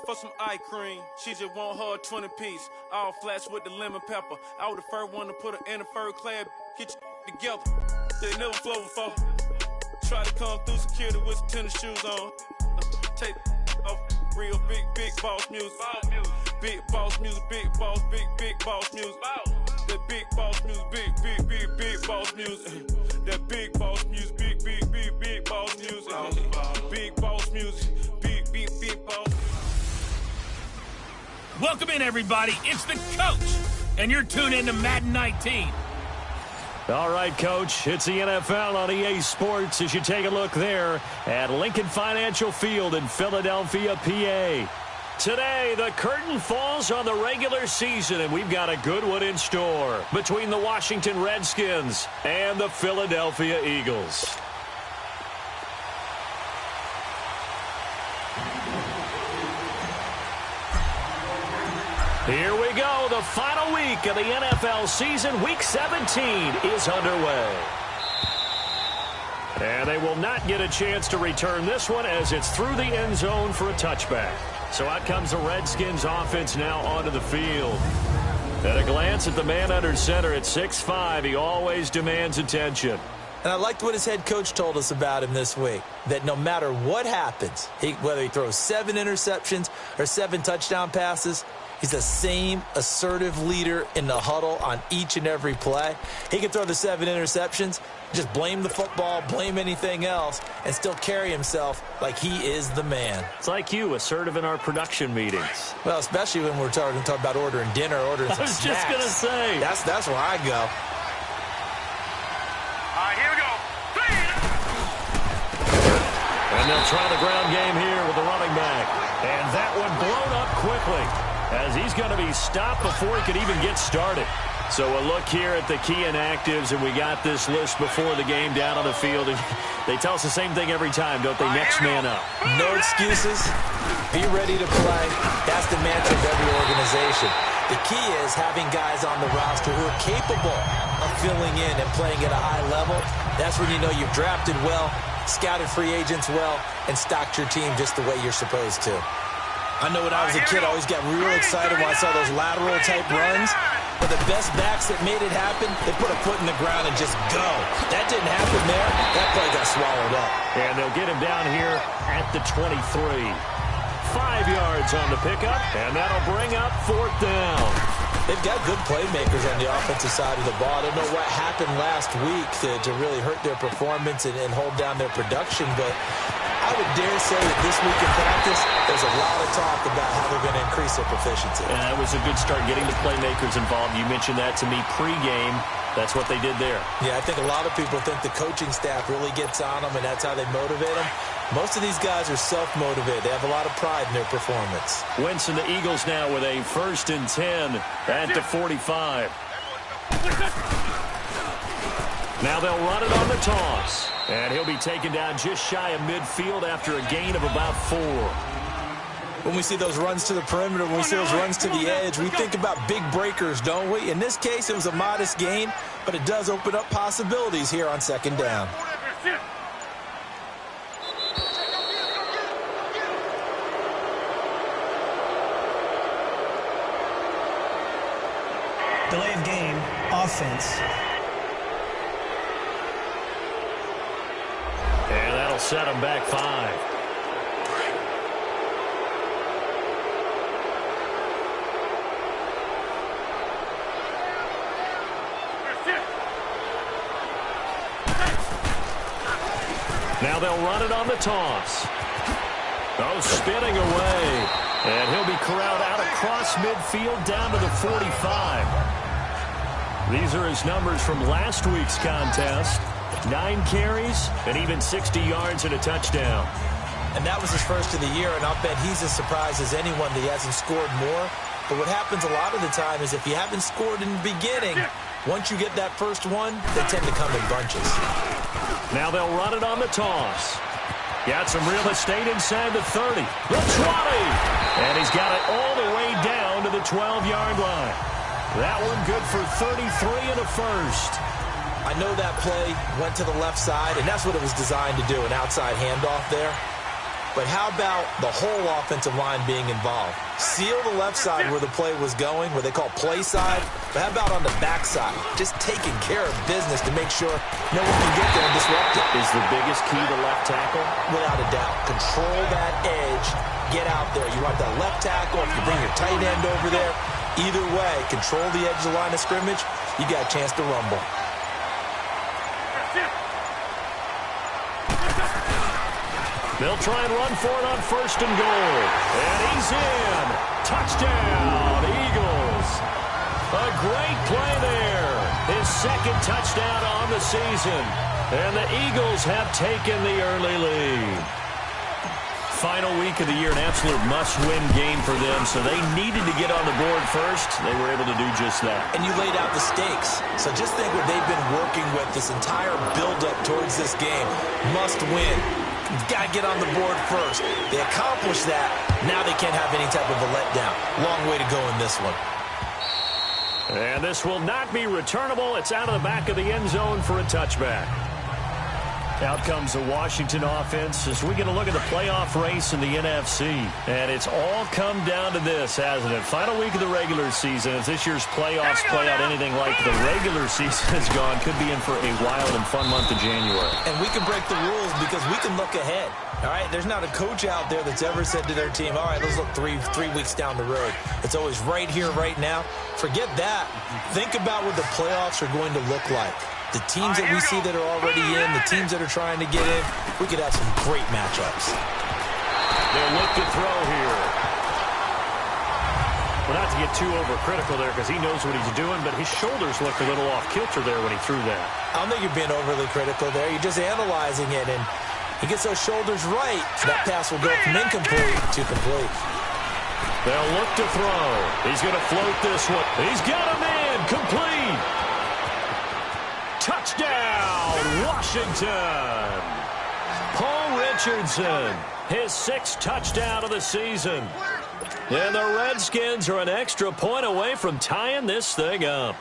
for some eye cream. She just want her a 20-piece. All flats with the lemon pepper. I was the first one to put her in a fur clad. Get your together. They never flow before. Try to come through security with some tennis shoes on. Take off real big boss music. Big boss music, big boss music. That big boss music, big boss music. That big boss music, big boss music. Big boss music, big boss. Welcome in, everybody. It's the coach, and you're tuned in to Madden 19. All right, Coach, it's the NFL on EA Sports as you take a look there at Lincoln Financial Field in Philadelphia, PA. Today, the curtain falls on the regular season, and we've got a good one in store between the Washington Redskins and the Philadelphia Eagles. Here we go. The final week of the NFL season. Week 17 is underway. And they will not get a chance to return this one as it's through the end zone for a touchback. So out comes the Redskins offense now onto the field. At a glance at the man under center at 6'5", he always demands attention. And I liked what his head coach told us about him this week, that no matter what happens, whether he throws 7 interceptions or 7 touchdown passes, he's the same assertive leader in the huddle on each and every play. He can throw the 7 interceptions, just blame the football, blame anything else, and still carry himself like he is the man. It's like you, assertive in our production meetings. Well, especially when we're talking about ordering dinner, ordering some snacks. I was just going to say. That's where I go. All right, here we go. And they'll try the ground game here with the running back. And that one blown up quickly, as he's going to be stopped before he could even get started. So a look here at the key inactives, and we got this list before the game down on the field. And they tell us the same thing every time, don't they? Next man up. No excuses. Be ready to play. That's the mantra of every organization. The key is having guys on the roster who are capable of filling in and playing at a high level. That's when you know you've drafted well, scouted free agents well, and stocked your team just the way you're supposed to. I know when I was a kid, I always got real excited when I saw those lateral-type runs. But the best backs that made it happen, they put a foot in the ground and just go. That didn't happen there. That play got swallowed up. And they'll get him down here at the 23. 5 yards on the pickup, and that'll bring up 4th down. They've got good playmakers on the offensive side of the ball. I don't know what happened last week to really hurt their performance and hold down their production, but I would dare say that this week in practice, there's a lot of talk about how they're going to increase their proficiency. And that was a good start, getting the playmakers involved. You mentioned that to me pregame. That's what they did there. Yeah, I think a lot of people think the coaching staff really gets on them, and that's how they motivate them. Most of these guys are self-motivated. They have a lot of pride in their performance. Wentz and the Eagles now with a 1st and 10 at the 45. Now they'll run it on the toss. And he'll be taken down just shy of midfield after a gain of about 4. When we see those runs to the perimeter, when we see those runs to the edge, we think about big breakers, don't we? In this case, it was a modest gain, but it does open up possibilities here on 2nd down. Delay of game, offense. And that'll set him back 5. Now they'll run it on the toss. Oh, spinning away. And he'll be corralled out across midfield down to the 45. These are his numbers from last week's contest. 9 carries and even 60 yards and a touchdown. And that was his first of the year, and I'll bet he's as surprised as anyone that he hasn't scored more. But what happens a lot of the time is if you haven't scored in the beginning, once you get that first one, they tend to come in bunches. Now they'll run it on the toss. Got some real estate inside the 30. The 20! And he's got it all the way down to the 12-yard line. That one good for 33 and a first. I know that play went to the left side, and that's what it was designed to do, an outside handoff there. But how about the whole offensive line being involved? Seal the left side where the play was going, where they call play side. But how about on the back side? Just taking care of business to make sure no one can get there and disrupt it. Is the biggest key to left tackle? Without a doubt. Control that edge. Get out there. You want that left tackle. If you bring your tight end over there, either way, control the edge of the line of scrimmage, you got a chance to rumble. They'll try and run for it on 1st and goal. And he's in. Touchdown, Eagles. A great play there. His 2nd touchdown on the season. And the Eagles have taken the early lead. Final week of the year, an absolute must-win game for them, so they needed to get on the board first. They were able to do just that. And you laid out the stakes. So just think what they've been working with this entire build-up towards this game. Must win. You've got to get on the board first. They accomplished that. Now they can't have any type of a letdown. Long way to go in this one. And this will not be returnable. It's out of the back of the end zone for a touchback. Out comes the Washington offense as we get a look at the playoff race in the NFC. And it's all come down to this, hasn't it? Final week of the regular season. If this year's playoffs play out anything like the regular season has gone, could be in for a wild and fun month of January. And we can break the rules because we can look ahead. All right, there's not a coach out there that's ever said to their team, all right, let's look three weeks down the road. It's always right here, right now. Forget that. Think about what the playoffs are going to look like. The teams that we see that are already in, the teams that are trying to get in, we could have some great matchups. They'll look to throw here. Well, not to get too overcritical there because he knows what he's doing, but his shoulders looked a little off kilter there when he threw that. I don't think you're being overly critical there. You're just analyzing it, and he gets those shoulders right. So that pass will go from incomplete to complete. They'll look to throw. He's going to float this one. He's got him in. Complete. Touchdown, Washington. Paul Richardson, his 6th touchdown of the season. And the Redskins are an extra point away from tying this thing up.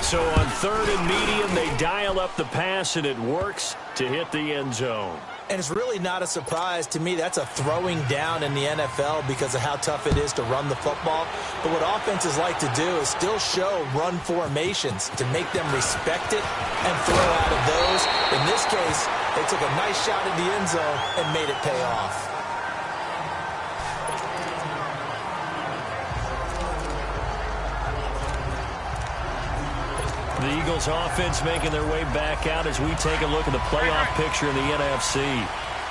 So on 3rd and medium, they dial up the pass, and it works to hit the end zone. And it's really not a surprise to me. That's a throwing down in the NFL because of how tough it is to run the football. But what offenses like to do is still show run formations to make them respect it and throw out of those. In this case, they took a nice shot at the end zone and made it pay off. The Eagles offense making their way back out as we take a look at the playoff picture in the NFC.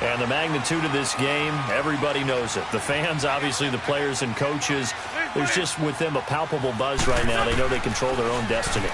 And the magnitude of this game, everybody knows it. The fans, obviously the players and coaches, there's just with them a palpable buzz right now. They know they control their own destiny.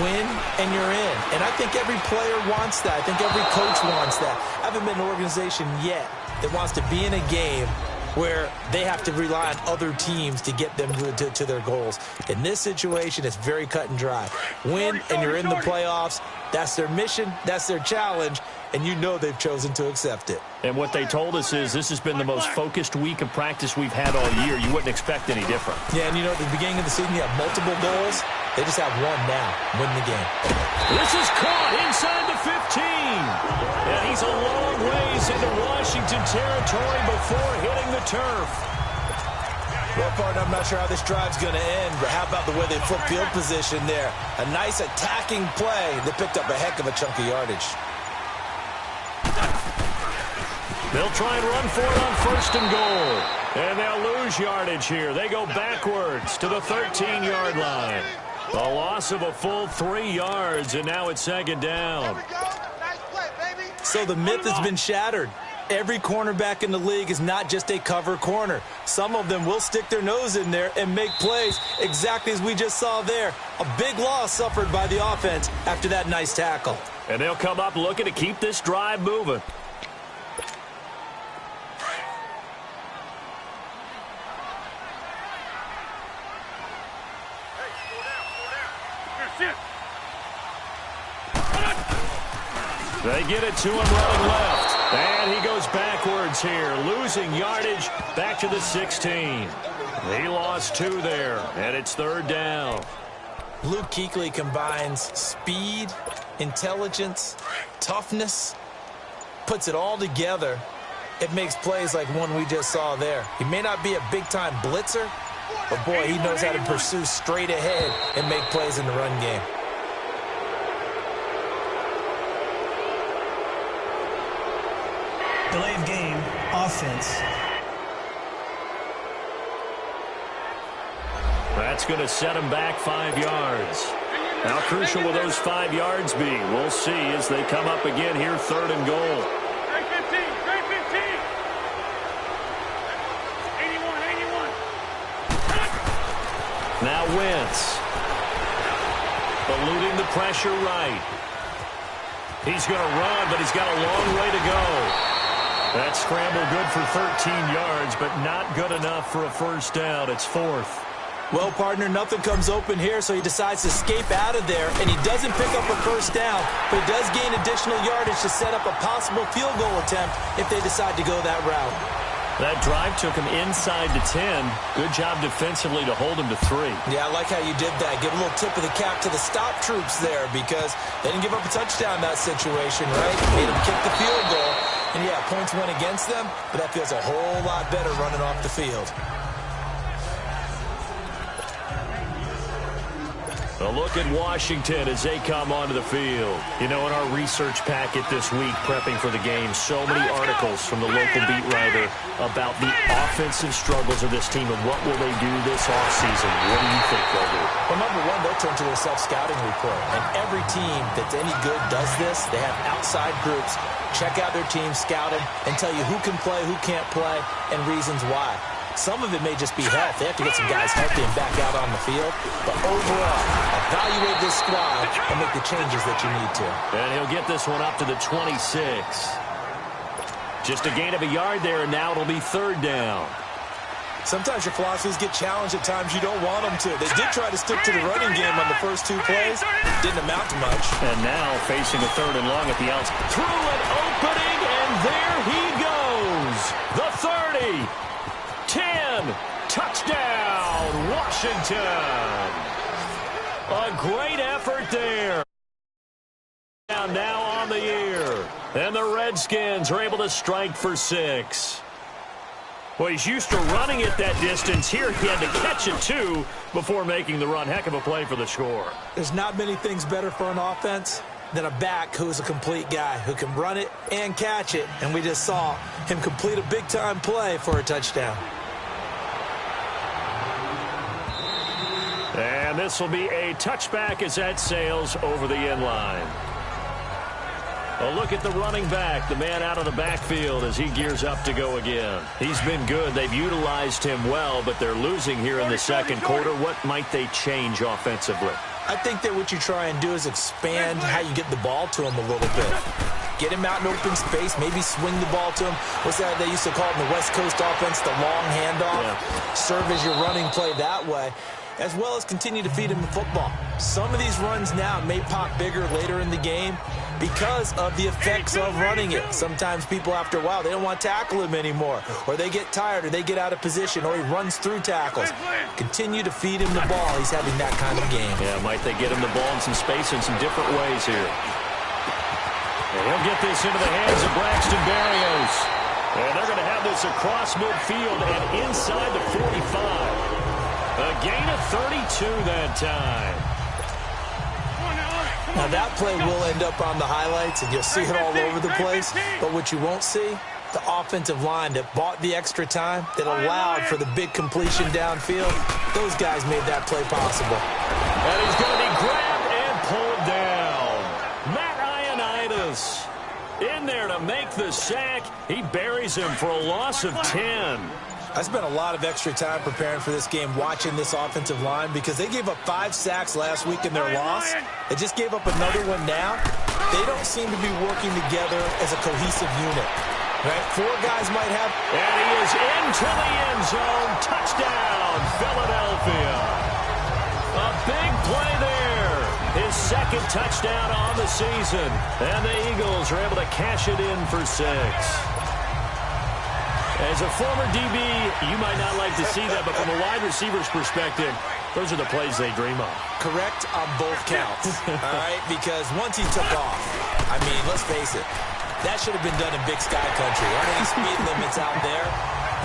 Win and you're in. And I think every player wants that. I think every coach wants that. I haven't been an organization yet that wants to be in a game where they have to rely on other teams to get them to their goals. In this situation, it's very cut and dry. Win, and you're in the playoffs. That's their mission. That's their challenge. And you know they've chosen to accept it. And what they told us is this has been the most focused week of practice we've had all year. You wouldn't expect any different. Yeah, and you know, at the beginning of the season, you have multiple goals. They just have one now. Win the game. This is caught inside the 15. And he's a long ways into Washington territory before hitting the turf. Well, partner, I'm not sure how this drive's going to end, but how about the way they flip field position there? A nice attacking play that picked up a heck of a chunk of yardage. They'll try and run for it on 1st and goal. And they'll lose yardage here. They go backwards to the 13-yard line. A loss of a full 3 yards, and now it's 2nd down. So the myth has been shattered. Every cornerback in the league is not just a cover corner. Some of them will stick their nose in there and make plays exactly as we just saw there. A big loss suffered by the offense after that nice tackle. And they'll come up looking to keep this drive moving. They get it to him running left. And he goes backwards here, losing yardage back to the 16. He lost 2 there, and it's 3rd down. Luke Kuechly combines speed, intelligence, toughness, puts it all together it makes plays like one we just saw there. He may not be a big-time blitzer, but boy, he knows how to pursue straight ahead and make plays in the run game. Delay of game, offense. That's going to set him back 5 yards. How crucial will those 5 yards be? We'll see as they come up again here, 3rd and goal. Straight 15, straight 15. 81. Now Wentz. Eluding the pressure right. He's going to run, but he's got a long way to go. That scramble good for 13 yards, but not good enough for a first down. It's 4th. Well, partner, nothing comes open here, so he decides to escape out of there, and he doesn't pick up a first down, but he does gain additional yardage to set up a possible field goal attempt if they decide to go that route. That drive took him inside the 10. Good job defensively to hold him to 3. Yeah, I like how you did that. Give a little tip of the cap to the stop troops there because they didn't give up a touchdown in that situation, right? Made them kick the field goal. And, yeah, points went against them, but that feels a whole lot better running off the field. A look at Washington as they come onto the field. You know, in our research packet this week, prepping for the game, so many articles from the local beat writer about the offensive struggles of this team and what will they do this offseason. What do you think they'll do? Well, number one, they'll turn to their self-scouting report. And every team that's any good does this. They have outside groups. Check out their team, scout them, and tell you who can play, who can't play, and reasons why. Some of it may just be health. They have to get some guys healthy and back out on the field. But overall, evaluate this squad and make the changes that you need to. And he'll get this one up to the 26. Just a gain of a yard there, and now it'll be 3rd down. Sometimes your philosophies get challenged at times you don't want them to. They did try to stick to the running game on the first 2 plays. Didn't amount to much. And now facing a 3rd and long at the outside. Through an opening, and there he goes. The 30. 10, touchdown, Washington. A great effort there. Now on the year. And the Redskins are able to strike for 6. Well, he's used to running it that distance. Here he had to catch it, too, before making the run. Heck of a play for the score. There's not many things better for an offense than a back who's a complete guy who can run it and catch it. And we just saw him complete a big-time play for a touchdown. And this will be a touchback as that sails over the end line. A look at the running back, the man out of the backfield as he gears up to go again. He's been good. They've utilized him well, but they're losing here in the second quarter. What might they change offensively? I think that what you try and do is expand how you get the ball to him a little bit. Get him out in open space, maybe swing the ball to him. What's that they used to call it in the West Coast offense, the long handoff? Yeah. Serve as your running play that way, as well as continue to feed him the football. Some of these runs now may pop bigger later in the game because of the effects of running it. Sometimes people, after a while, they don't want to tackle him anymore, or they get tired, or they get out of position, or he runs through tackles. Continue to feed him the ball. He's having that kind of game. Yeah, might they get him the ball in some space in some different ways here. And he'll get this into the hands of Braxton Berrios. And they're going to have this across midfield and inside the 45. A gain of 32 that time. Now that play will end up on the highlights, and you'll see it all over the place. But what you won't see, the offensive line that bought the extra time, that allowed for the big completion downfield, those guys made that play possible. And he's going to be grabbed and pulled down. Matt Ioannidis in there to make the sack. He buries him for a loss of 10. I spent a lot of extra time preparing for this game watching this offensive line because they gave up 5 sacks last week in their loss. They just gave up another one now. They don't seem to be working together as a cohesive unit. Right? 4 guys might have. And he is into the end zone. Touchdown, Philadelphia. A big play there. His second touchdown on the season. And the Eagles are able to cash it in for 6. As a former DB, you might not like to see that, but from a wide receiver's perspective, those are the plays they dream of. Correct on both counts, all right? Because once he took off, I mean, let's face it, That should have been done in Big Sky Country. Aren't any speed limits out there?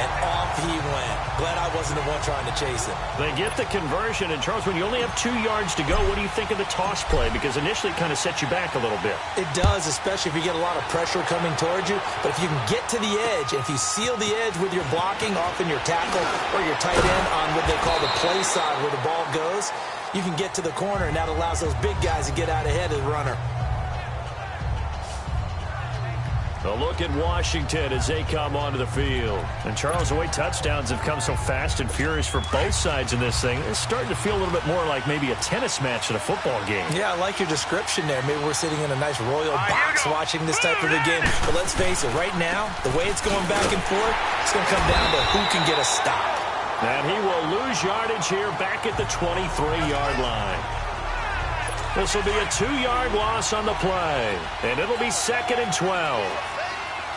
And off he went. Glad I wasn't the one trying to chase him. They get the conversion, and Charles, when you only have 2 yards to go, what do you think of the toss play? Because initially it kind of sets you back a little bit. It does, especially if you get a lot of pressure coming towards you. But if you can get to the edge, if you seal the edge with your blocking, often your tackle or your tight end on what they call the play side where the ball goes, you can get to the corner, and that allows those big guys to get out ahead of the runner. A look at Washington as they come onto the field. And, Charles, the way touchdowns have come so fast and furious for both sides in this thing, it's starting to feel a little bit more like maybe a tennis match at a football game. Yeah, I like your description there. Maybe we're sitting in a nice royal box watching this type of a game. But let's face it, right now, the way it's going back and forth, it's going to come down to who can get a stop. And he will lose yardage here back at the 23-yard line. This will be a 2-yard loss on the play, and it'll be 2nd and 12.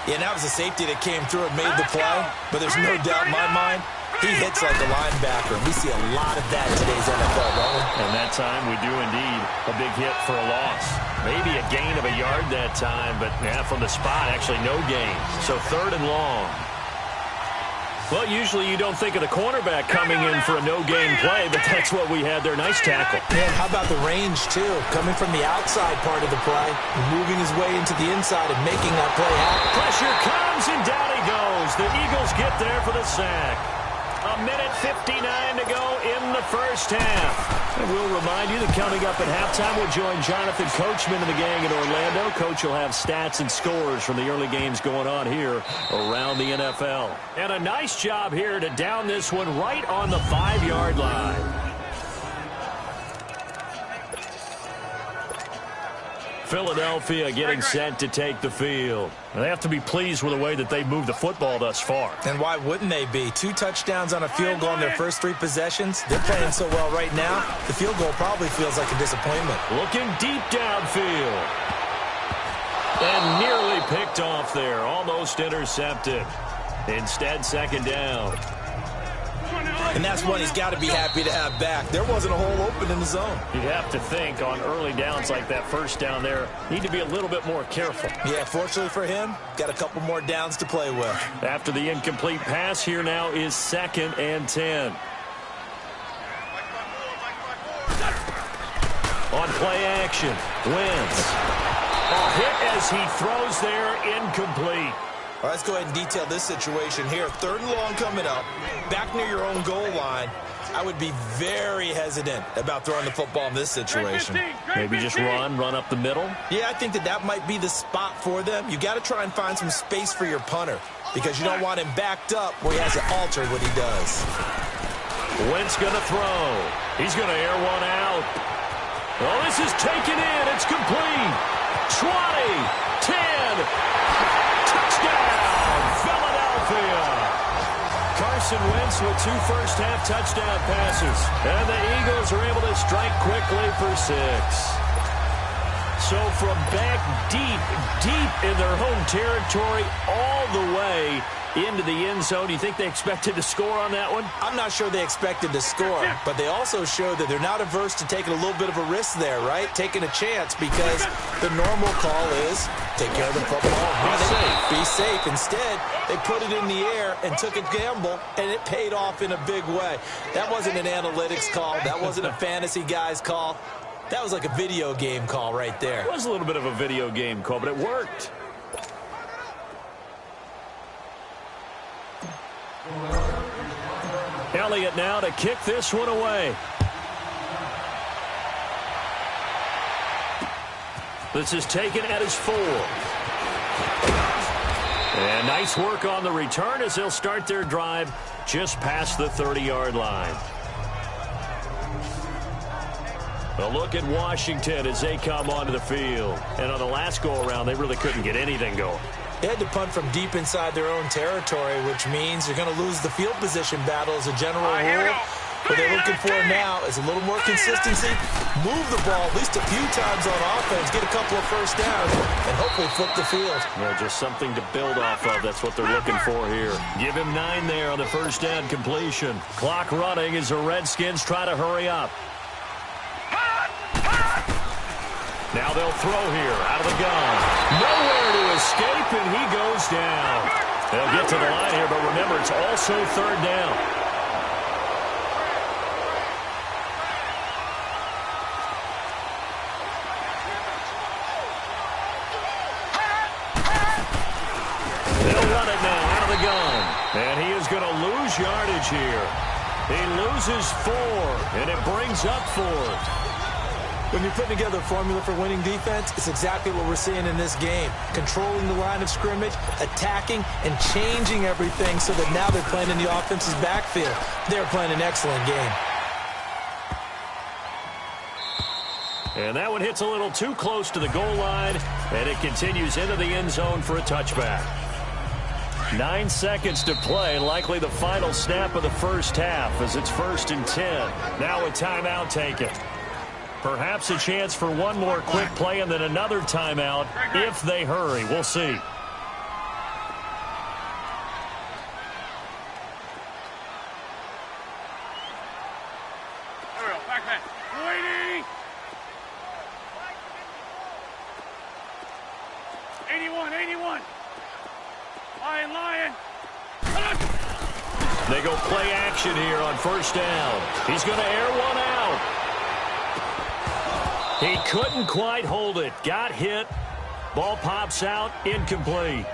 Yeah, and that was a safety that came through and made the play, but there's no doubt in my mind, he hits like a linebacker. We see a lot of that in today's NFL, don't we? And that time we do indeed a big hit for a loss. Maybe a gain of a yard that time, but yeah, from the spot, actually no gain. So 3rd and long. Well, usually you don't think of the cornerback coming in for a no-gain play, but that's what we had there. Nice tackle. Man, how about the range, too? Coming from the outside part of the play, moving his way into the inside and making that play happen. Pressure comes, and down he goes. The Eagles get there for the sack. 1:59 to go in the first half. And we'll remind you that coming up at halftime, we'll join Jonathan Coachman and the gang in Orlando. Coach will have stats and scores from the early games going on here around the NFL. And a nice job here to down this one right on the 5-yard line. Philadelphia getting set to take the field. They have to be pleased with the way that they moved the football thus far. And why wouldn't they be? 2 touchdowns on a field goal in their first 3 possessions. They're playing so well right now, the field goal probably feels like a disappointment. Looking deep downfield. And nearly picked off there. Almost intercepted. Instead, 2nd down. And that's one he's got to be happy to have back. There wasn't a hole open in the zone. You have to think on early downs like that first down there, need to be a little bit more careful. Yeah, fortunately for him, got a couple more downs to play with. After the incomplete pass, here now is 2nd and 10. On play action, Wentz. A hit as he throws there, incomplete. All right, let's go ahead and detail this situation here. 3rd and long coming up, back near your own goal line. I would be very hesitant about throwing the football in this situation. Maybe just run up the middle? Yeah, I think that might be the spot for them. You got to try and find some space for your punter because you don't want him backed up where he has to alter what he does. Wentz going to throw. He's going to air one out. Oh, this is taken in. It's complete. 20, 10. Touchdown, Philadelphia. Carson Wentz with 2 first-half touchdown passes. And the Eagles are able to strike quickly for 6. So from back deep in their home territory all the way into the end zone, do you think they expected to score on that one? I'm not sure they expected to score, but they also showed that they're not averse to taking a little bit of a risk there, right? Taking a chance because the normal call is take care of the football. Be safe. Instead, they put it in the air and took a gamble, and it paid off in a big way. That wasn't an analytics call. That wasn't a fantasy guy's call. That was like a video game call right there. It was a little bit of a video game call, but it worked. Elliott now to kick this one away. This is taken at his 4. And nice work on the return as they'll start their drive just past the 30-yard line. A look at Washington as they come onto the field. And on the last go-around, they really couldn't get anything going. They had to punt from deep inside their own territory, which means they're going to lose the field position battle as a general rule. What they're looking for now is a little more consistency, move the ball at least a few times on offense, get a couple of first downs, and hopefully flip the field. Yeah, just something to build off of. That's what they're looking for here. Give him 9 there on the first down completion. Clock running as the Redskins try to hurry up. Now they'll throw here out of the gun. Nowhere to escape, and he goes down. They'll get to the line here, but remember, it's also third down. They'll run it now out of the gun. And he is going to lose yardage here. He loses 4, and it brings up 4. When you're putting together a formula for winning defense, it's exactly what we're seeing in this game. Controlling the line of scrimmage, attacking, and changing everything so that now they're playing in the offense's backfield. They're playing an excellent game. And that one hits a little too close to the goal line, and it continues into the end zone for a touchback. 9 seconds to play, likely the final snap of the first half as it's 1st and 10. Now a timeout taken. Perhaps a chance for one more quick play and then another timeout if they hurry. We'll see. There we go. Back. Waiting. 81. Lion. They go play action here on 1st down. He's going to air one out. He couldn't quite hold it. Got hit. Ball pops out. Incomplete.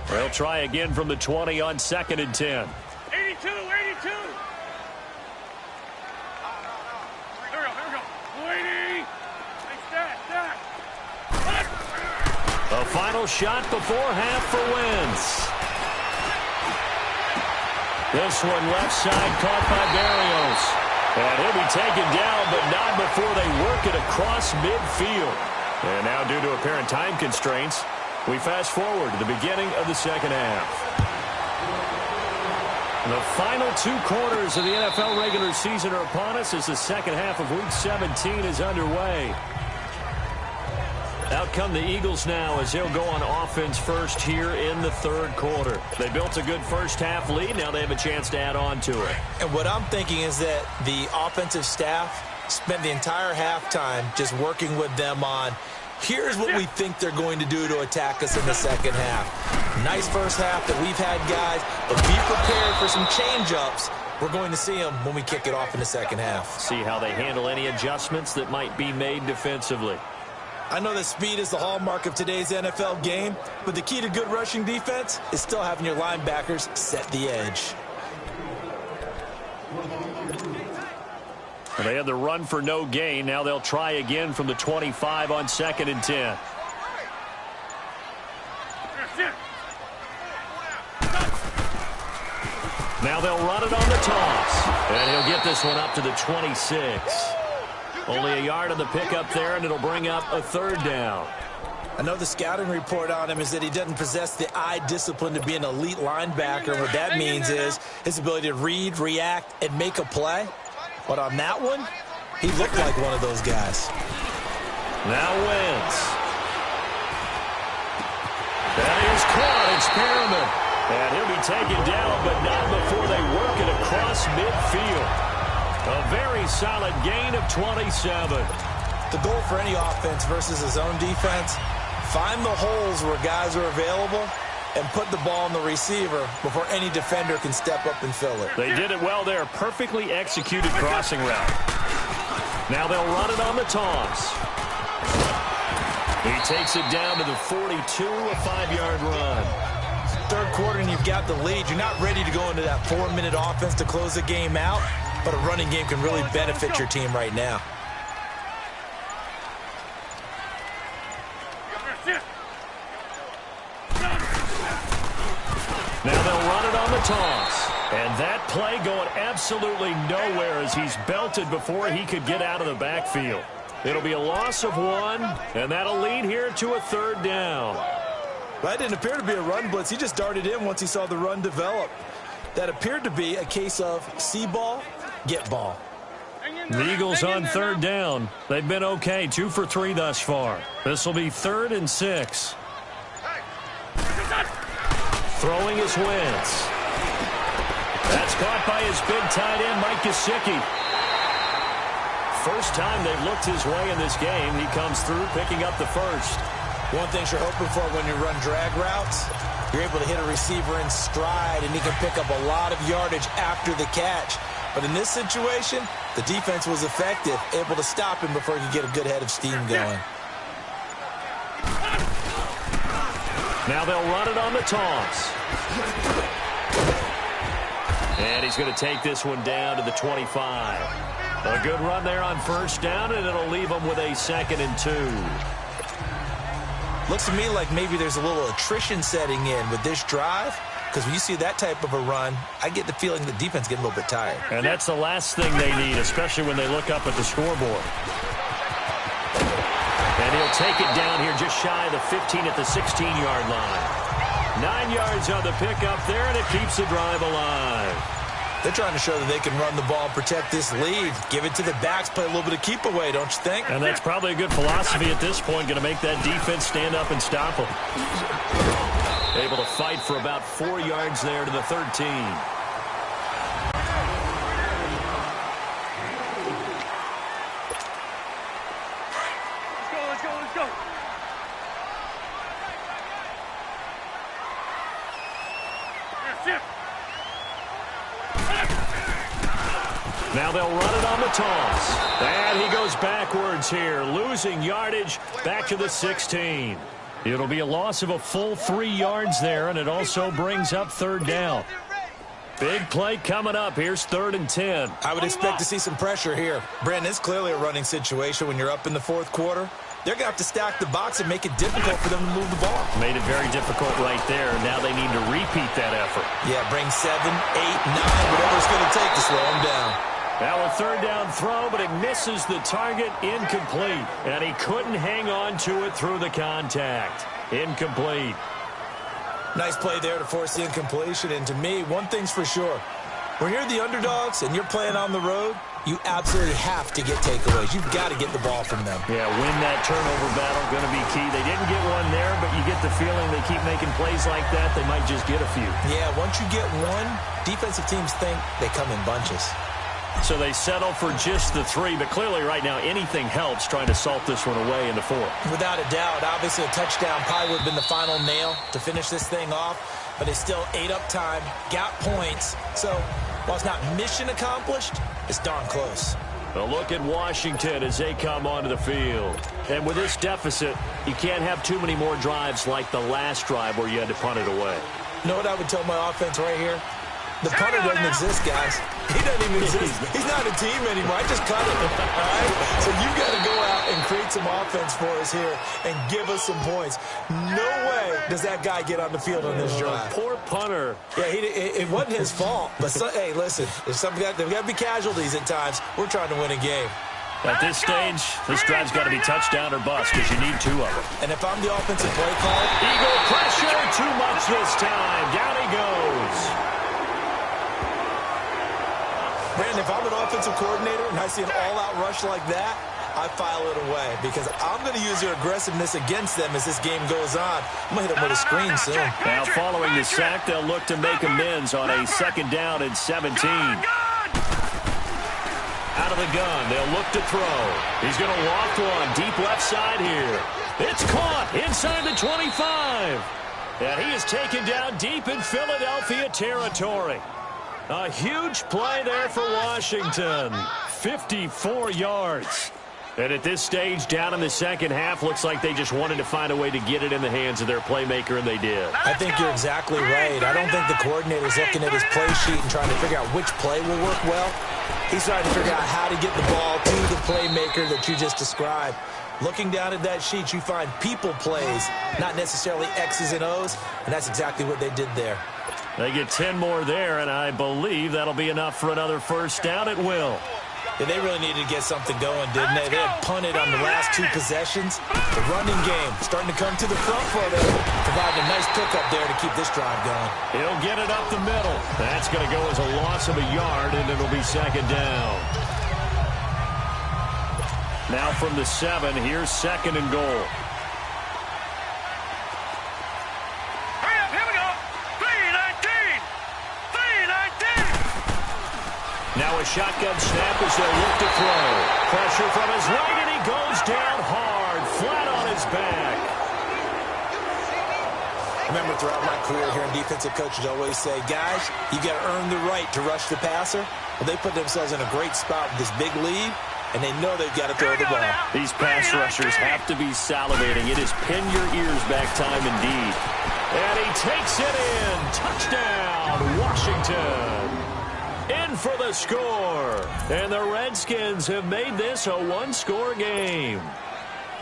They'll try again from the 20 on 2nd and 10. 82. Here we go. Waiting. Stack. A final shot before half for Wentz. This one left side caught by Barrios. And he'll be taken down, but not before they work it across midfield. And now due to apparent time constraints, we fast forward to the beginning of the second half. The final 2 quarters of the NFL regular season are upon us as the second half of Week 17 is underway. Out come the Eagles now as they'll go on offense first here in the 3rd quarter. They built a good first half lead. Now they have a chance to add on to it. And what I'm thinking is that the offensive staff spent the entire halftime just working with them on, here's what we think they're going to do to attack us in the second half. Nice first half that we've had, guys, but be prepared for some change-ups. We're going to see them when we kick it off in the second half. See how they handle any adjustments that might be made defensively. I know that speed is the hallmark of today's NFL game, but the key to good rushing defense is still having your linebackers set the edge. They had the run for no gain. Now they'll try again from the 25 on 2nd and 10. Now they'll run it on the toss. And he'll get this one up to the 26. Only a yard on the pickup there, and it'll bring up a 3rd down. I know the scouting report on him is that he doesn't possess the eye discipline to be an elite linebacker. What that means is his ability to read, react, and make a play. But on that one, he looked like one of those guys. Now Wentz. That is caught. Experiment. And he'll be taken down, but not before they work it across midfield. A very solid gain of 27. The goal for any offense versus his own defense, find the holes where guys are available and put the ball on the receiver before any defender can step up and fill it. They did it well there. Perfectly executed crossing route. Now they'll run it on the toss. He takes it down to the 42, a 5-yard run. 3rd quarter and you've got the lead. You're not ready to go into that 4-minute offense to close the game out, but a running game can really benefit your team right now. Now they'll run it on the toss. And that play going absolutely nowhere as he's belted before he could get out of the backfield. It'll be a loss of 1, and that'll lead here to a 3rd down. That didn't appear to be a run blitz. He just darted in once he saw the run develop. That appeared to be a case of see ball, get ball. The Eagles on 3rd down. They've been okay, 2 for 3 thus far. This will be 3rd and 6. Throwing is Wentz. That's caught by his big tight end, Mike Gesicki. first time they've looked his way in this game. He comes through picking up the first. One thing you're hoping for when you run drag routes, you're able to hit a receiver in stride, and he can pick up a lot of yardage after the catch. But in this situation, the defense was effective, able to stop him before he could get a good head of steam going. Now they'll run it on the toss. And he's going to take this one down to the 25. A good run there on first down, and it'll leave him with a 2nd and 2. Looks to me like maybe there's a little attrition setting in with this drive, because when you see that type of a run, I get the feeling the defense getting a little bit tired. And that's the last thing they need, especially when they look up at the scoreboard. And he'll take it down here just shy of the 15 at the 16-yard line. 9 yards on the pickup there, and it keeps the drive alive. They're trying to show that they can run the ball, protect this lead, give it to the backs, play a little bit of keep away, don't you think? And that's probably a good philosophy at this point, going to make that defense stand up and stop them. Able to fight for about 4 yards there to the 13. Now they'll run it on the toss. And he goes backwards here, losing yardage back to the 16. It'll be a loss of a full 3 yards there, and it also brings up 3rd down. Big play coming up. Here's 3rd and 10. I would expect to see some pressure here. Brandon, it's clearly a running situation when you're up in the 4th quarter. They're going to have to stack the box and make it difficult for them to move the ball. Made it very difficult right there. Now they need to repeat that effort. Yeah, bring 7, 8, 9, whatever it's going to take to slow them down. Now a 3rd down throw, but it misses the target, incomplete. And he couldn't hang on to it through the contact. Incomplete. Nice play there to force the incompletion. And to me, one thing's for sure. When you're the underdogs and you're playing on the road, you absolutely have to get takeaways. You've got to get the ball from them. Yeah, win that turnover battle, going to be key. They didn't get one there, but you get the feeling they keep making plays like that, they might just get a few. Yeah, once you get one, defensive teams think they come in bunches. So they settle for just the 3, but clearly right now anything helps trying to salt this one away in the 4th. Without a doubt, obviously a touchdown probably would have been the final nail to finish this thing off, but they still ate up time, got points. So while it's not mission accomplished, it's darn close. A look at Washington as they come onto the field. And with this deficit, you can't have too many more drives like the last drive where you had to punt it away. You know what I would tell my offense right here? The punter doesn't exist, guys. He doesn't even exist. He's not a team anymore. I just cut him. All right? So you've got to go out and create some offense for us here and give us some points. No way does that guy get on the field on this drive. Poor punter. Yeah, it wasn't his fault. But, hey, listen, there's got to be casualties at times. We're trying to win a game. At this stage, this drive's got to be touchdown or bust because you need 2 of them. And if I'm the offensive play caller, Eagle pressure, too much this time. Down he goes. Brandon, if I'm an offensive coordinator and I see an all-out rush like that, I file it away because I'm going to use their aggressiveness against them as this game goes on. I'm going to hit them with a screen soon. Now following the sack, they'll look to make amends on a 2nd down and 17. Out of the gun, they'll look to throw. He's going to walk one deep left side here. It's caught inside the 25. And he is taken down deep in Philadelphia territory. A huge play there for Washington. 54 yards. And at this stage, down in the 2nd half, looks like they just wanted to find a way to get it in the hands of their playmaker, and they did. I think you're exactly right. I don't think the coordinator's looking at his play sheet and trying to figure out which play will work well. He's trying to figure out how to get the ball to the playmaker that you just described. Looking down at that sheet, you find people plays, not necessarily X's and O's, and that's exactly what they did there. They get 10 more there, and I believe that'll be enough for another 1st down. It will. Yeah, they really needed to get something going, didn't they? They had punted on the last 2 possessions. The running game starting to come to the front for them, providing a nice pickup there to keep this drive going. He'll get it up the middle. That's going to go as a loss of a yard, and it'll be 2nd down. Now from the 7, here's 2nd and goal. Now a a shotgun snap as they look to throw. Pressure from his right, and he goes down hard, flat on his back. Remember, throughout my career here, defensive coaches always say, guys, you got to earn the right to rush the passer. Well, they put themselves in a great spot with this big lead, and they know they've got to throw the ball. These pass rushers have to be salivating. It is pin your ears back time indeed. And he takes it in. Touchdown, Washington. In for the score. And the Redskins have made this a one-score game.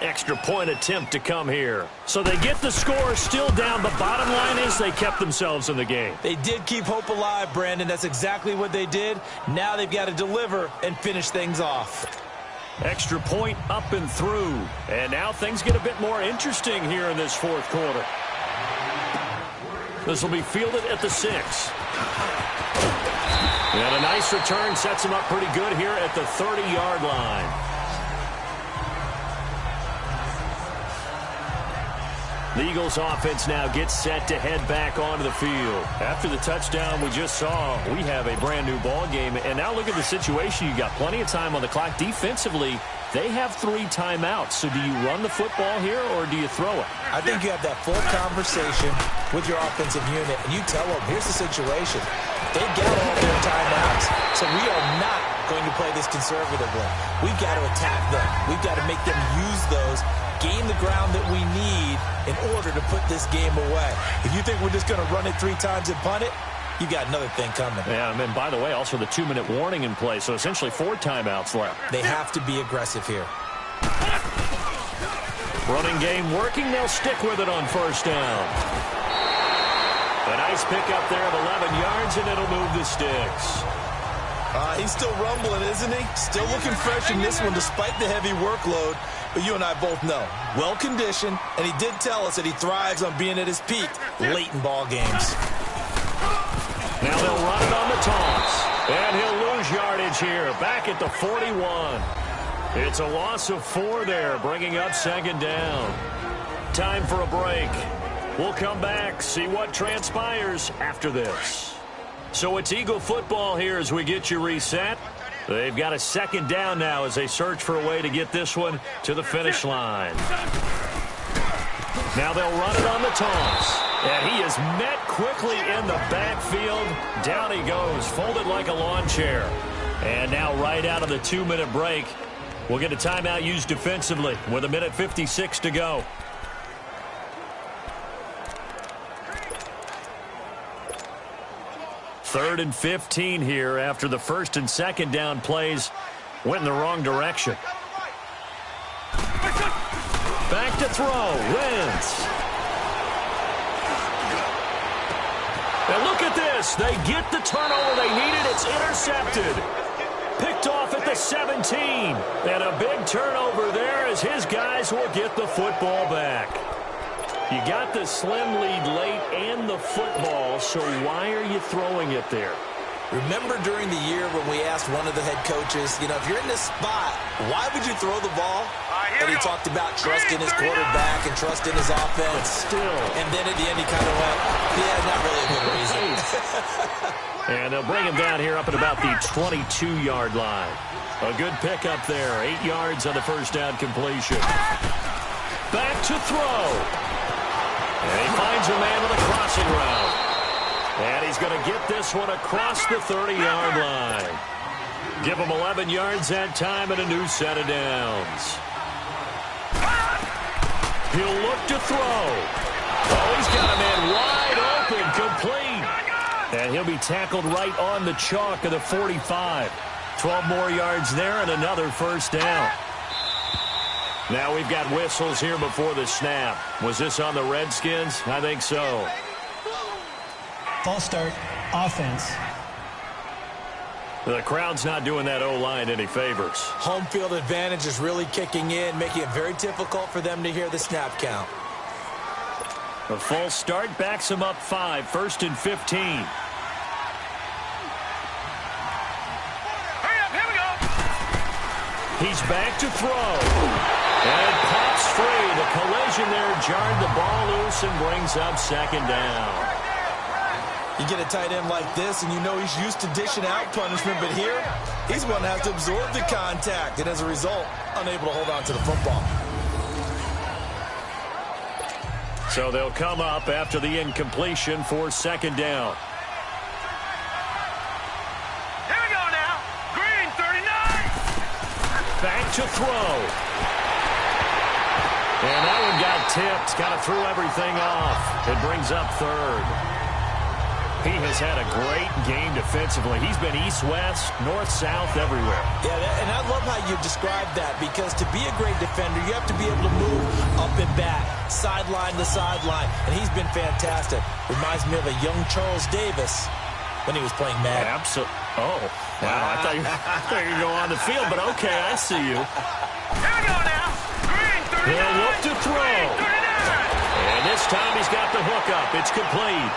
Extra point attempt to come here. So they get the score still down. The bottom line is they kept themselves in the game. They did keep hope alive, Brandon. That's exactly what they did. Now they've got to deliver and finish things off. Extra point up and through. And now things get a bit more interesting here in this fourth quarter. This will be fielded at the 6. And a nice return sets him up pretty good here at the 30-yard line. The Eagles offense now gets set to head back onto the field. After the touchdown we just saw, we have a brand new ball game. And now look at the situation. You got plenty of time on the clock. Defensively, they have 3 timeouts. So do you run the football here or do you throw it? I think you have that full conversation with your offensive unit, and you tell them, here's the situation. They've got all their timeouts, so we are not going to play this conservatively. We've got to attack them. We've got to make them use those, gain the ground that we need in order to put this game away. If you think we're just going to run it 3 times and punt it, you got another thing coming. Yeah, and by the way, also the 2-minute warning in play, so essentially 4 timeouts left. They have to be aggressive here. Running game working. They'll stick with it on first down. A nice pick up there of 11 yards, and it'll move the sticks. He's still rumbling, isn't he? Still looking fresh in this one despite the heavy workload. But you and I both know, well-conditioned, and he did tell us that he thrives on being at his peak late in ball games. Now they'll run it on the toss. And he'll lose yardage here, back at the 41. It's a loss of 4 there, bringing up second down. Time for a break. We'll come back, see what transpires after this. So it's Eagle football here as we get you reset. They've got a second down now as they search for a way to get this one to the finish line. Now they'll run it on the toss. And he is met quickly in the backfield. Down he goes, folded like a lawn chair. And now right out of the 2-minute break, we'll get a timeout used defensively with 1:56 to go. Third and 15 here after the first and second down plays went in the wrong direction. Back to throw. Wentz. And look at this. They get the turnover they needed. It's intercepted. Picked off at the 17. And a big turnover there as his guys will get the football back. You got the slim lead late and the football, so why are you throwing it there? Remember during the year when we asked one of the head coaches, you know, if you're in this spot, why would you throw the ball? And he talked about trust in his quarterback and trust in his offense. But still. And then at the end he kind of went, yeah, not really a good reason. And they'll bring him down here up at about the 22-yard line. A good pickup there. 8 yards on the first down completion. Back to throw. And he finds a man with a crossing route. And he's going to get this one across the 30-yard line. Give him 11 yards that time and a new set of downs. He'll look to throw. Oh, he's got a man wide open, complete. And he'll be tackled right on the chalk of the 45. 12 more yards there and another first down. Now we've got whistles here before the snap. Was this on the Redskins? I think so. False start, offense. The crowd's not doing that O-line any favors. Home field advantage is really kicking in, making it very difficult for them to hear the snap count. A false start backs him up 5, first and 15. He's back to throw. And it pops free. The collision there jarred the ball loose and brings up second down. You get a tight end like this, and you know he's used to dishing out punishment, but here, he's going to have to absorb the contact, and as a result, unable to hold on to the football. So they'll come up after the incompletion for second down. Here we go now. Green, 39. Back to throw. And that one got tipped. Kind of threw everything off. It brings up third. He has had a great game defensively. He's been east-west, north-south, everywhere. Yeah, and I love how you described that, because to be a great defender, you have to be able to move up and back, sideline to sideline, and he's been fantastic. Reminds me of a young Charles Davis when he was playing Madden. Absolutely. Oh, wow. I thought you were going to go on the field, but okay, I see you. Here we go now. Green, 39. He'll look to throw. Green, 39. And this time he's got the hook up. It's complete.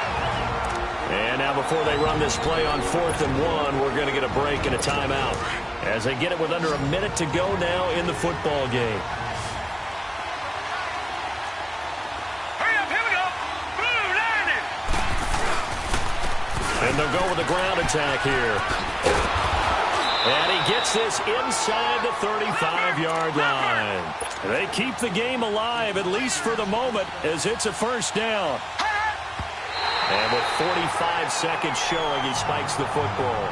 And now before they run this play on 4th and 1, we're going to get a break and a timeout as they get it with under a minute to go now in the football game. Hurry up, here we go. Blue, landing. And they'll go with the ground attack here. And he gets this inside the 35-yard line. They keep the game alive, at least for the moment, as it's a first down. And with 45 seconds showing, he spikes the football.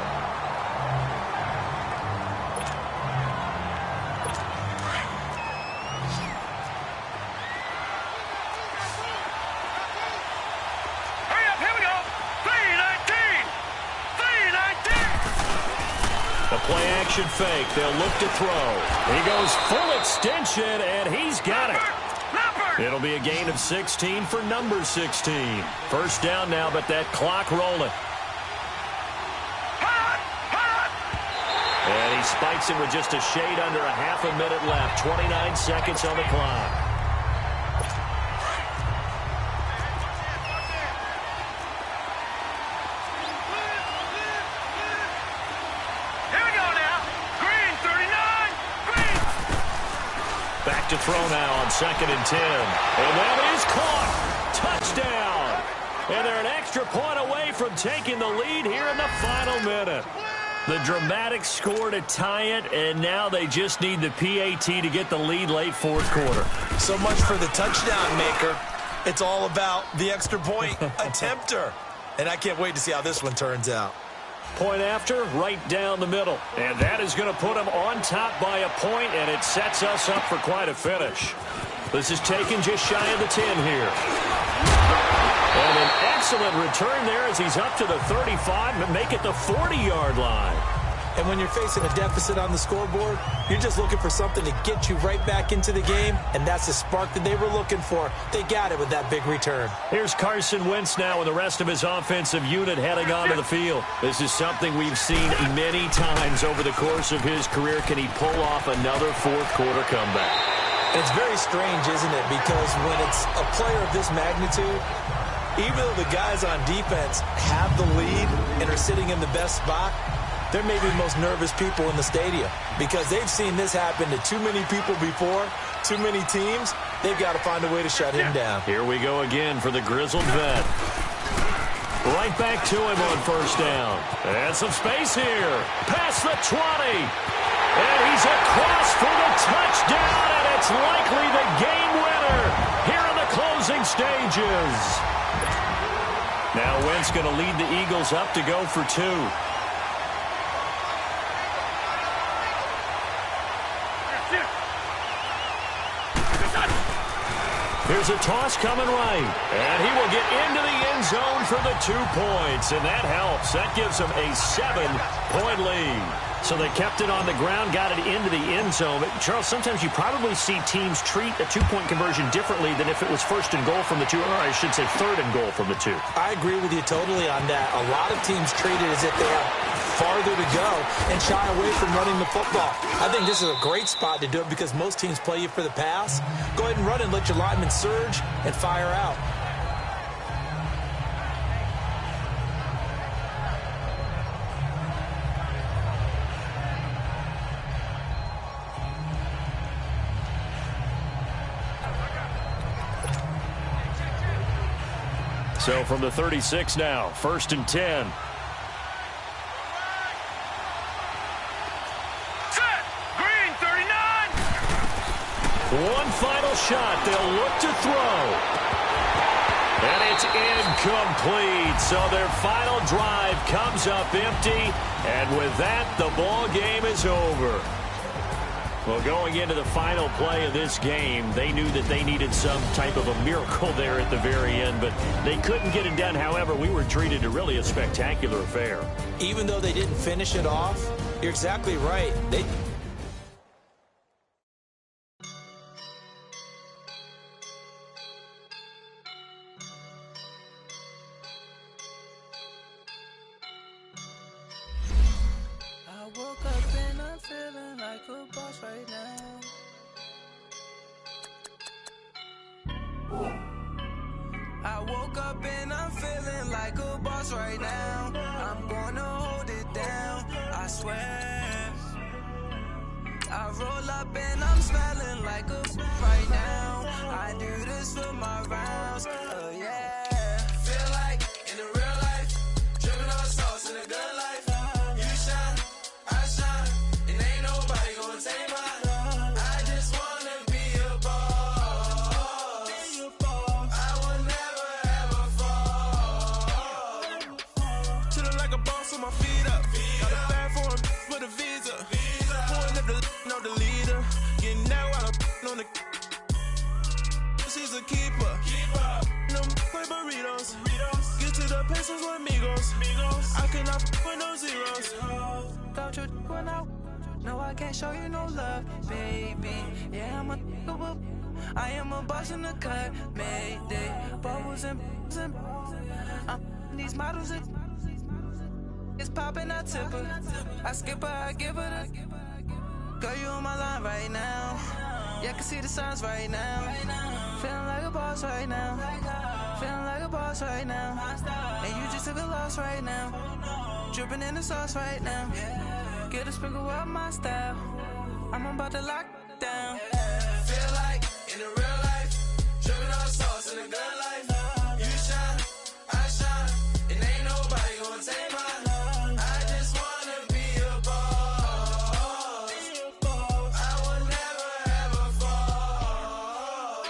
Hurry up, here we go. 3-19. 3-19. The play action fake. They'll look to throw. He goes full extension, and he's got it. It'll be a gain of 16 for number 16. First down now, but that clock rolling. And he spikes it with just a shade under a half a minute left. 29 seconds on the clock. Back to throw now on 2nd and 10. And that is caught. Touchdown. And they're an extra point away from taking the lead here in the final minute. The dramatic score to tie it, and now they just need the PAT to get the lead late 4th quarter. So much for the touchdown maker. It's all about the extra point attempter. And I can't wait to see how this one turns out. Point after, right down the middle. And that is going to put them on top by a point, and it sets us up for quite a finish. This is taken just shy of the 10 here. And an excellent return there as he's up to the 35 and make it the 40-yard line. And when you're facing a deficit on the scoreboard, you're just looking for something to get you right back into the game, and that's the spark that they were looking for. They got it with that big return. Here's Carson Wentz now with the rest of his offensive unit heading onto the field. This is something we've seen many times over the course of his career. Can he pull off another 4th quarter comeback? It's very strange, isn't it? Because when it's a player of this magnitude, even though the guys on defense have the lead and are sitting in the best spot, they're maybe the most nervous people in the stadium because they've seen this happen to too many people before, too many teams. They've got to find a way to shut him down. Here we go again for the grizzled vet. Right back to him on 1st down. And some space here. Past the 20. And he's across for the touchdown, and it's likely the game winner here in the closing stages. Now Wentz going to lead the Eagles up to go for 2. Here's a toss coming right. And he will get into the end zone for the 2 points. And that helps. That gives them a 7-point lead. So they kept it on the ground, got it into the end zone. But Charles, sometimes you probably see teams treat a 2-point conversion differently than if it was 1st and goal from the 2, or I should say 3rd and goal from the 2. I agree with you totally on that. A lot of teams treat it as if they have farther to go and shy away from running the football. I think this is a great spot to do it because most teams play you for the pass. Go ahead and run and let your linemen surge and fire out. So from the 36 now, 1st and 10. Green, 39! One final shot. They'll look to throw. And it's incomplete. So their final drive comes up empty. And with that, the ball game is over. Well, going into the final play of this game, they knew that they needed some type of a miracle there at the very end, but they couldn't get it done. However, we were treated to really a spectacular affair. Even though they didn't finish it off, you're exactly right. I woke up and I'm feeling like a boss right now. I woke up and I'm feeling like a boss right now. I'm gonna hold it down, I swear. I roll up and I'm smelling like a right now. I do this for my rounds, yeah. Feel like in the real life, dripping on sauce in a good life. You shine, I shine, and ain't nobody gonna take mine. I just wanna be a boss. I will never ever fall. Chillin' like a boss on my feet up. Got a bag for a visa. Pulling up the leader. Getting out while I'm on the. She's a keeper. No play burritos. Get to the pesos with amigos. I cannot with no zeros. Don't you run out? No, I can't show you no love, baby. Yeah, I am a boss in the cut. Mayday. Bubbles and these models. It's popping, I tip her. I skip her, I give her the. Girl, you on my line right now. Yeah, I can see the signs right now. Feeling like a boss right now. Feeling like a boss right now. And you just took a loss right now. Dripping in the sauce right now. Get a sprinkle up my style. I'm about to lock down. Feel like in the real life, dripping on sauce in a good life. You shine, I shine, and ain't nobody gonna take mine. I just wanna be a boss. I will never ever fall.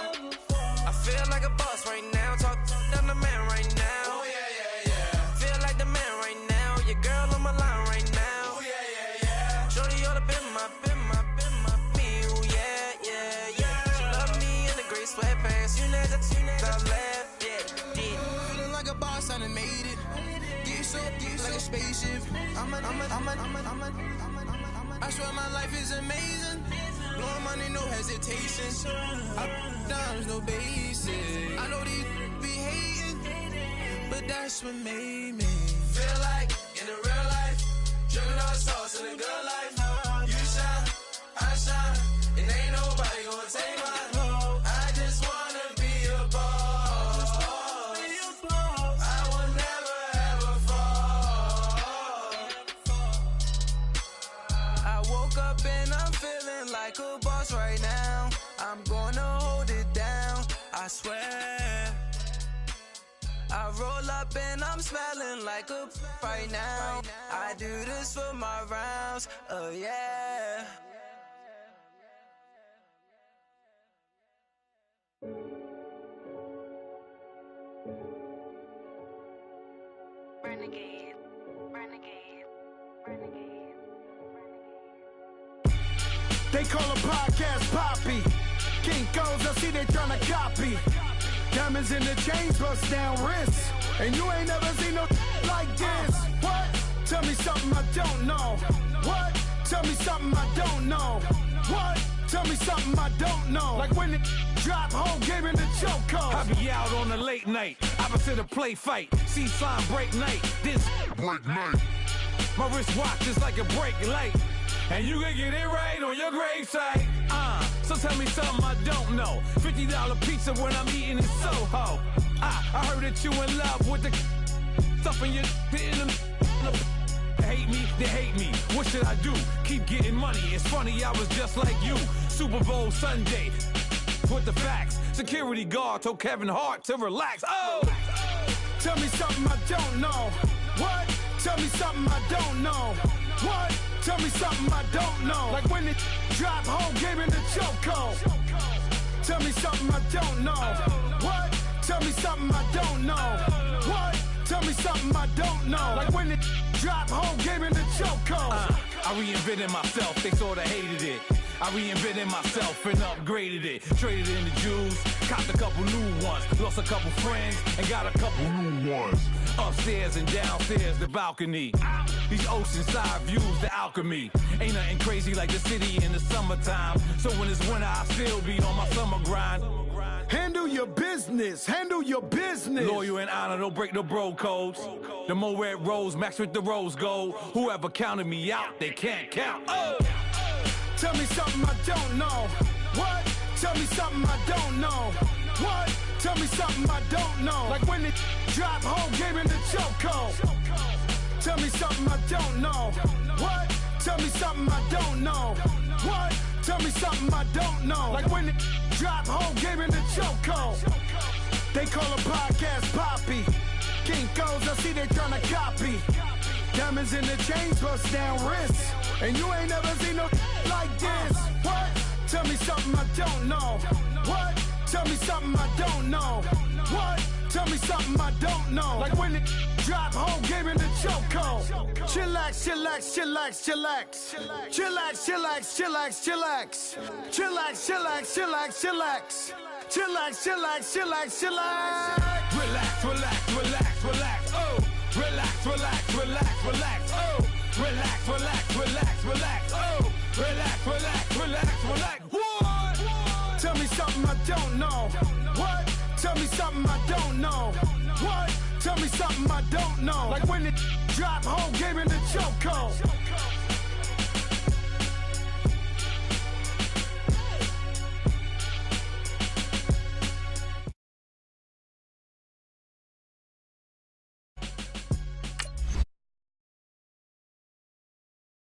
I feel like a boss right now. Talk to the man right now. Oh yeah, yeah, yeah. Feel like the man right now. Your girl on my line right now. Oh yeah, yeah, yeah. Shorty ought to be my me. Oh yeah, yeah, yeah. She love me in the gray sweatpants. You never I left, yeah. Feeling like a boss, I done made it. Get so like a spaceship. I swear my life is amazing. Blowing money, no hesitation. Up, downs, no basic. I know these be hating, but that's what made me. Feel like in the real life, dripping on sauce in a good life. You shine, I shine, and ain't nobody gonna take mine. I just wanna be a boss. I will never ever fall. I woke up and I'm feeling like a boss right now. I'm gonna hold it down, I swear. I roll up and I'm smelling like a right now. I do this for my rounds, yeah. Renegade, renegade, renegade, renegade. They call a podcast Poppy. Kinkos, I see they tryna copy. Diamonds in the chains, bust down wrists. And you ain't never seen no like this. What? Tell me something I don't know. What? Tell me something I don't know. What? Tell me something I don't know. Like when it drop, whole game in the chokehold. I be out on a late night, opposite a play fight. See slime break night, this break night. My wristwatch is like a brake light. And you can get it right on your gravesite. So tell me something I don't know. $50 pizza when I'm eating in Soho. I heard that you in love with the stuff in your in them. They hate me, they hate me. What should I do? Keep getting money. It's funny, I was just like you. Super Bowl Sunday. With the facts. Security guard told Kevin Hart to relax. Oh! Tell me something I don't know. What? Tell me something I don't know. What? Tell me something I don't know. Like when it drop whole game in the chokehold. Tell me something I don't know. What? Tell me something I don't know. What? Tell me something I don't know. Like when it drop whole game in the chokehold. I reinvented myself, they sorta hated it. I reinvented myself and upgraded it. Traded in the Jews, copped a couple new ones. Lost a couple friends and got a couple new ones. Upstairs and downstairs, the balcony. These oceanside views, the alchemy. Ain't nothing crazy like the city in the summertime. So when it's winter, I still be on my summer grind. Handle your business, handle your business. Loyal and honor, don't break the bro codes. The more red rose, max with the rose gold. Whoever counted me out, they can't count. Oh! Tell me something I don't know. What? Tell me something I don't know. What? Tell me something I don't know. Like when it drop whole game in the chokehold. Tell me something I don't know. What? Tell me something I don't know. What? Tell me something I don't know. Like when it drop whole game in the chokehold. They call a podcast Poppy. Kinkos, I see they tryna copy. Diamonds in the chains, bust down wrists. And you ain't never seen no like this. What? Tell me something I don't know. What? Tell me something I don't know. What? Tell me something I don't know. Like when it drop whole game in the chokehold. Chillax, chillax, chillax, chillax. Chillax, chillax, chillax, chillax. Chillax, chillax, chillax, chillax. Chillax, chillax, chillax, chillax. Relax, relax, relax, relax. Oh! Relax, relax, relax, relax. Oh! Relax, relax, relax, relax. Oh! Relax, relax, relax, relax. What? Tell me something I don't know. What? Tell me something I don't know. What? Tell me something I don't know. Like when it drop whole game in the chokehold.